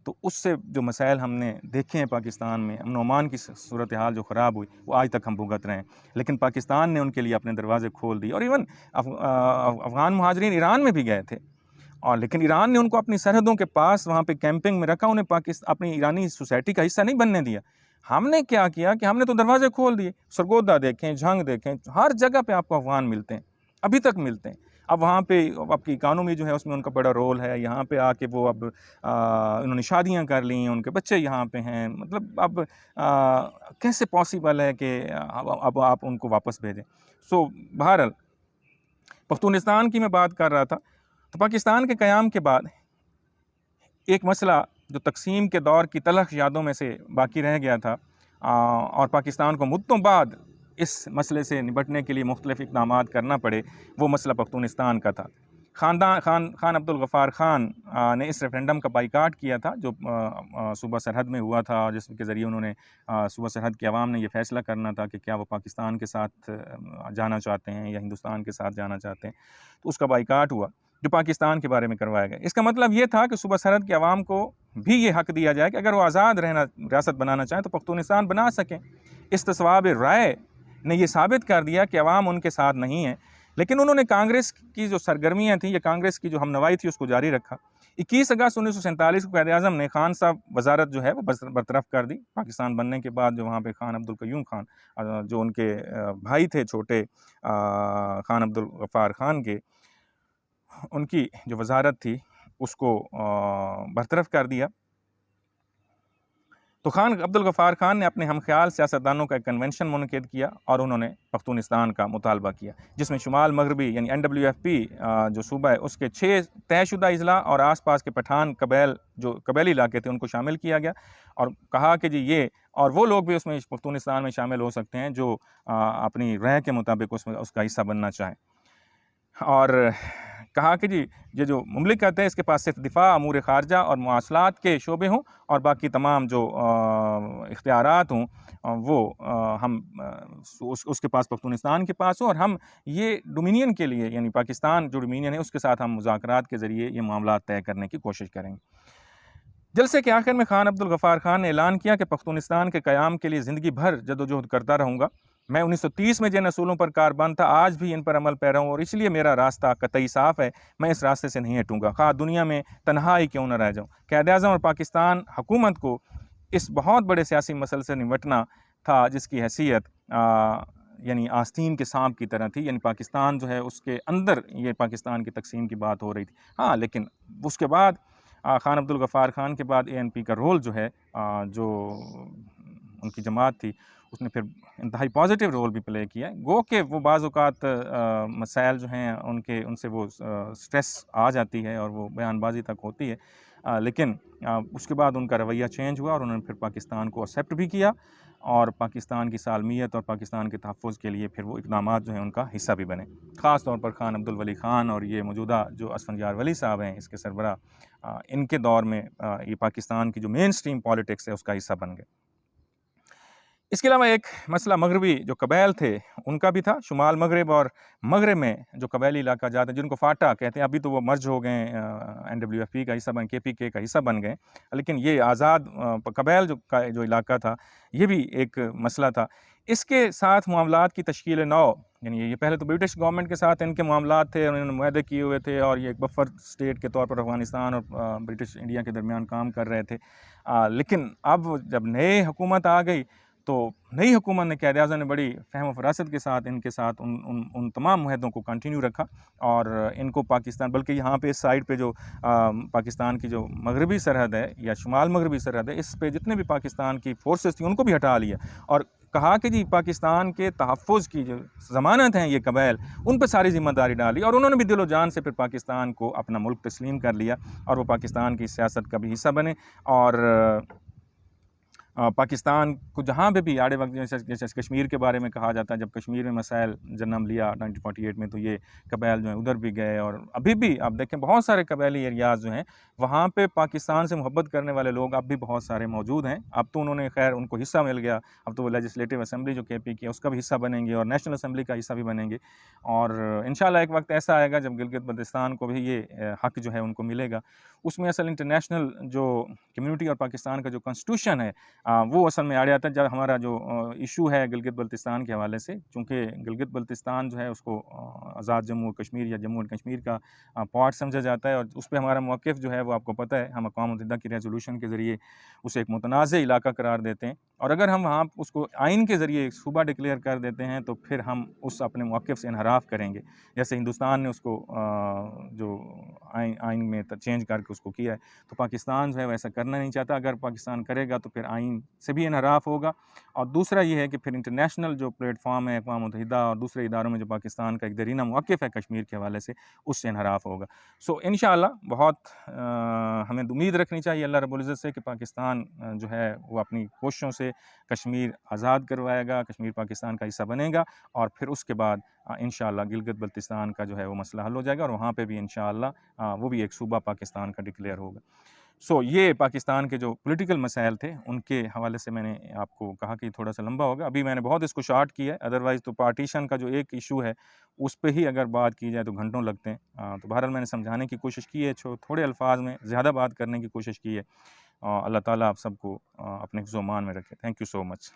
तो उससे जो मसाइल हमने देखे हैं पाकिस्तान में, अमन ओमान की सूरत हाल जो ख़राब हुई, वो आज तक हम भुगत रहे हैं। लेकिन पाकिस्तान ने उनके लिए अपने दरवाज़े खोल दिए। और इवन अफ़गान महाजरीन ईरान में भी गए थे, और लेकिन ईरान ने उनको अपनी सरहदों के पास वहाँ पे कैंपिंग में रखा, उन्हें अपनी ईरानी सोसाइटी का हिस्सा नहीं बनने दिया। हमने क्या किया कि हमने तो दरवाजे खोल दिए। सरगोदा देखें, झंग देखें, हर जगह पे आपको अफ़गान मिलते हैं, अभी तक मिलते हैं। अब वहाँ पे आपकी इकानमी जो है उसमें उनका बड़ा रोल है। यहाँ पे आके वो अब उन्होंने शादियाँ कर ली हैं, उनके बच्चे यहाँ पे हैं। मतलब अब कैसे पॉसिबल है कि अब आप उनको वापस भेजें। सो बहरहाल पख्तूनिस्तान की मैं बात कर रहा था, तो पाकिस्तान के क़याम के बाद एक मसला जो तकसीम के दौर की तलख़ यादों में से बाकी रह गया था, और पाकिस्तान को मुद्दों बाद इस मसले से निपटने के लिए मुख्तलिफ़ इक़दामात करना पड़े, वो मसला पख्तूनिस्तान का था। खान अब्दुल गफ़ार खान ने इस रेफरेंडम का बाइकाट किया था जो सूबा सरहद में हुआ था, जिसके ज़रिए उन्होंने सूबा सरहद की आवाम ने यह फ़ैसला करना था कि क्या वो पाकिस्तान के साथ जाना चाहते हैं या हिंदुस्तान के साथ जाना चाहते हैं। तो उसका बाइकाट हुआ जो पाकिस्तान के बारे में करवाया गया। इसका मतलब ये था कि सूबा सरहद की आवाम को भी ये हक़ दिया जाए कि अगर वो आज़ाद रहना, रियासत बनाना चाहें तो पख्तूनिस्तान बना सकें। इस्तिस्वाब राय ने यह साबित कर दिया कि अवाम उनके साथ नहीं है। लेकिन उन्होंने कांग्रेस की जो सरगर्मियाँ थीं या कांग्रेस की जो हमनवाई थी उसको जारी रखा। 21 अगस्त 1947 को क़ायद-ए-आज़म ने खान साहब वज़ारत जो है वो बरतरफ़ कर दी। पाकिस्तान बनने के बाद जो वहाँ पे खान अब्दुल क़य्यूम खान जो उनके भाई थे छोटे खान अब्दुल गफ़ार खान के, उनकी जो वज़ारत थी उसको बरतरफ़ कर दिया। तो खान अब्दुल गफ़ार खान ने अपने हमख्याल सियासतदानों का एक कन्वेंशन मुनक़िद किया और उन्होंने पख्तूनिस्तान का मुतालबा किया, जिसमें शुमाल मगरबी यानी NWFP जो सूबा है उसके 6 तयशुदा अज़ला और आसपास के पठान कबैल जो कबैली इलाके थे उनको शामिल किया गया, और कहा कि जी ये और वो लोग भी उसमें पख्तूनिस्तान में शामिल हो सकते हैं जो अपनी राय के मुताबिक उसका हिस्सा बनना चाहें। और कहा कि जी ये जो मुमलिकत है इसके पास सिर्फ दिफा, अमूर ख़ारजा और मवासलात के शोबे हों, और बाकी तमाम जो इख्तियारात हों वो हम उसके पास पख्तूनिस्तान के पास हो, और हम ये डोमिनियन के लिए यानी पाकिस्तान जो डोमिनियन है उसके साथ हम मुज़ाकरात के ज़रिए ये मामला तय करने की कोशिश करेंगे। जलसे के आखिर में खान अब्दुल गफ़ार खान ने ऐलान किया कि पख्तूनिस्तान के क़याम के लिए ज़िंदगी भर जदोजहद करता रहूँगा। मैं 1930 में जिन असूलों पर कारबंद था आज भी इन पर अमल पैरा हूँ, और इसलिए मेरा रास्ता कतई साफ़ है। मैं इस रास्ते से नहीं हटूँगा, ख़ास दुनिया में तन्हा ही क्यों न रह जाऊँ। क़ायद-ए-आज़म और पाकिस्तान हुकूमत को इस बहुत बड़े सियासी मसले से निपटना था जिसकी हैसियत यानी आस्तीन के सांप की तरह थी। यानी पाकिस्तान जो है उसके अंदर ये पाकिस्तान की तकसीम की बात हो रही थी। हाँ, लेकिन उसके बाद खान अब्दुल गफ़ार खान के बाद ANP का रोल जो है जो उनकी जमात थी उसने फिर इंतहाई पॉजिटिव रोल भी प्ले किया है। गो कि वो बाज़ औक़ात मसाइल जो हैं उनसे वो स्ट्रेस आ जाती है और वो बयानबाजी तक होती है, लेकिन उसके बाद उनका रवैया चेंज हुआ और उन्होंने फिर पाकिस्तान को एक्सेप्ट भी किया, और पाकिस्तान की सालमियत और पाकिस्तान के तहफ़्फ़ुज़ के लिए फिर वो इक़दामात जो हैं उनका हिस्सा भी बने। ख़ास तौर पर खान अब्दुल वली ख़ान और ये मौजूदा जो असफ़ंजार वली साहब हैं इसके सरबराह, इनके दौर में ये पाकिस्तान की जो मेन स्ट्रीम पॉलिटिक्स है उसका हिस्सा बन गए। इसके अलावा एक मसला मगरबी जो कबैल थे उनका भी था। शुमाल मगरब और मगरब में जो कबैली इलाका जाते हैं जिनको फाटा कहते हैं, अभी तो वो मर्ज हो गए, NWFP का हिस्सा बन, KPK का हिस्सा बन गए, लेकिन ये आज़ाद कबैल जो इलाका था ये भी एक मसला था। इसके साथ मामलात की तश्कील नौ, यानी ये पहले तो ब्रिटिश गवर्नमेंट के साथ इनके मामलात थे, उन्होंने मुआहदे किए हुए थे और ये एक बफर स्टेट के तौर पर अफ़गानिस्तान और ब्रिटिश इंडिया के दरमियान काम कर रहे थे। लेकिन अब जब नई हुकूमत आ गई तो नई हुकूमत ने, क़ायद-ए-आज़म ने बड़ी फ़हम फ़रासत के साथ इनके साथ उन तमाम मुआहदों को कंटिन्यू रखा और इनको पाकिस्तान, बल्कि यहाँ पे इस साइड पे जो पाकिस्तान की जो मगरबी सरहद है या शुमाल मगरबी सरहद है, इस पे जितने भी पाकिस्तान की फ़ोर्सेस थी उनको भी हटा लिया और कहा कि जी पाकिस्तान के तहफ़्फ़ुज़ की जो ज़मानत हैं ये कबाइल, उन पर सारी ज़िम्मेदारी डाली और उन्होंने भी दिलो जान से फिर पाकिस्तान को अपना मुल्क तस्लीम कर लिया और वो पाकिस्तान की सियासत का भी हिस्सा बने। और पाकिस्तान को जहाँ पे भी आड़े वक्त, जैसे कश्मीर के बारे में कहा जाता है, जब कश्मीर में मसाइल जन्म लिया 1948 में, तो ये कबाइल जो है उधर भी गए और अभी भी आप देखें बहुत सारे कबायली एरियाज़ जो हैं वहाँ पे पाकिस्तान से मोहब्बत करने वाले लोग अब भी बहुत सारे मौजूद हैं। अब तो उन्होंने खैर उनको हिस्सा मिल गया, अब तो वो लेजिस्लेटिव असम्बली जो KP की है उसका भी हिस्सा बनेंगे और नेशनल असम्बली का हिस्सा भी बनेंगे और इंशाल्लाह एक वक्त ऐसा आएगा जब गिलगित बल्तिस्तान को भी ये हक़ जो है उनको मिलेगा। उसमें असल इंटरनेशनल जो कम्युनिटी और पाकिस्तान का जो कॉन्स्टिट्यूशन है वो असल में आ जाता है। जब हमारा जो इशू है गिलगित बल्तिस्तान के हवाले से, चूँकि गिलगित बल्तिस्तान जो है उसको आज़ाद जम्मू कश्मीर या जम्मू एंड कश्मीर का पार्ट समझा जाता है और उस पे हमारा मौक़िफ़ जो है वो आपको पता है, हम अक़वाम मुत्तहिदा की रेज़ोल्यूशन के ज़रिए उसे एक मुतनाज़ इलाका करार देते हैं और अगर हम वहाँ उसको आइन के ज़रिए सूबा डिक्लेयर कर देते हैं तो फिर हम उस अपने मौक़िफ़ से इनहराफ़ करेंगे। जैसे हिंदुस्तान ने उसको जो आइन में चेंज करके उसको किया है, तो पाकिस्तान जो है वैसा करना नहीं चाहता। अगर पाकिस्तान करेगा तो फिर आइन से भी इनहराफ़ होगा और दूसरा ये है कि फिर इंटरनेशनल जो प्लेटफॉर्म है अक़वाम मुत्तहिदा और दूसरे इदारों में जो पाकिस्तान का एक दरीना मौक़िफ़ है कश्मीर के हवाले से, उससे इनहराफ़ होगा। सो इंशाअल्लाह बहुत हमें उम्मीद रखनी चाहिए अल्लाह रब्बुल इज़्ज़त से कि पाकिस्तान जो है वो अपनी कोशिशों से कश्मीर आज़ाद करवाएगा, कश्मीर पाकिस्तान का हिस्सा बनेगा और फिर उसके बाद इंशाअल्लाह गिलगित बल्तिस्तान का जो है वो मसला हल हो जाएगा और वहाँ पे भी इंशाअल्लाह वो भी एक सूबा पाकिस्तान का डिक्लेयर होगा। सो ये पाकिस्तान के जो पॉलिटिकल मसाइल थे उनके हवाले से मैंने आपको कहा कि थोड़ा सा लंबा होगा। अभी मैंने बहुत इसको शॉर्ट किया है, अदरवाइज़ तो पार्टीशन का जो एक इशू है उस पे ही अगर बात की जाए तो घंटों लगते हैं। तो बहरहाल मैंने समझाने की कोशिश की है, थोड़े अल्फाज में ज़्यादा बात करने की कोशिश की है। अल्लाह ताला आप सबको अपने हिफ्ज़-ओ-मान में रखे। Thank you so much.